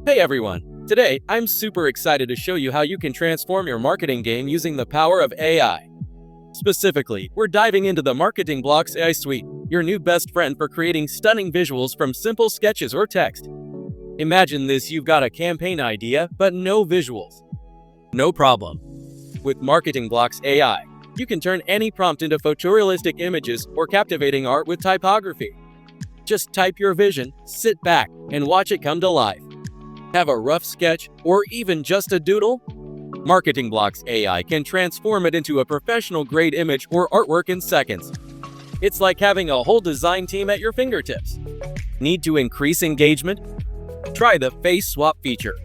Hey everyone! Today, I'm super excited to show you how you can transform your marketing game using the power of AI. Specifically, we're diving into the MarketingBlocks AI suite, your new best friend for creating stunning visuals from simple sketches or text. Imagine this: you've got a campaign idea, but no visuals. No problem. With MarketingBlocks AI, you can turn any prompt into photorealistic images or captivating art with typography. Just type your vision, sit back, and watch it come to life. Have a rough sketch, or even just a doodle? MarketingBlocks AI can transform it into a professional-grade image or artwork in seconds. It's like having a whole design team at your fingertips. Need to increase engagement? Try the Face Swap feature.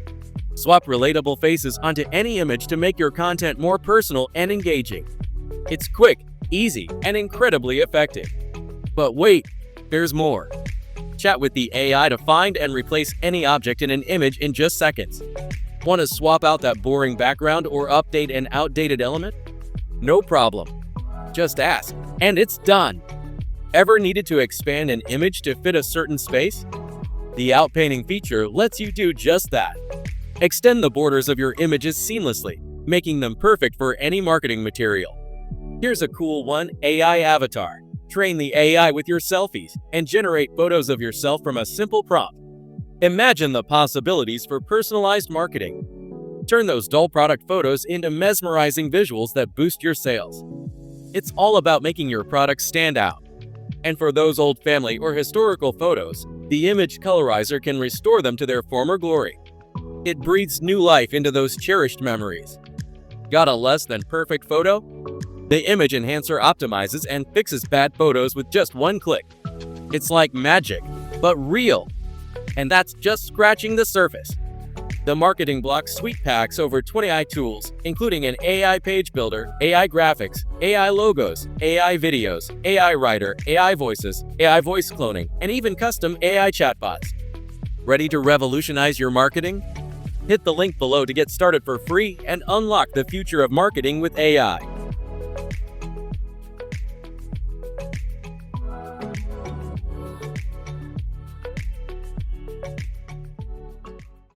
Swap relatable faces onto any image to make your content more personal and engaging. It's quick, easy, and incredibly effective. But wait, there's more. Chat with the AI to find and replace any object in an image in just seconds. Want to swap out that boring background or update an outdated element? No problem. Just ask, and it's done. Ever needed to expand an image to fit a certain space? The outpainting feature lets you do just that. Extend the borders of your images seamlessly, making them perfect for any marketing material. Here's a cool one: AI Avatar. Train the AI with your selfies and generate photos of yourself from a simple prompt. Imagine the possibilities for personalized marketing. Turn those dull product photos into mesmerizing visuals that boost your sales. It's all about making your product stand out. And for those old family or historical photos, the image colorizer can restore them to their former glory. It breathes new life into those cherished memories. Got a less than perfect photo? The image enhancer optimizes and fixes bad photos with just one click. It's like magic, but real. And that's just scratching the surface. The MarketingBlocks suite packs over 20 AI tools, including an AI page builder, AI graphics, AI logos, AI videos, AI writer, AI voices, AI voice cloning, and even custom AI chatbots. Ready to revolutionize your marketing? Hit the link below to get started for free and unlock the future of marketing with AI.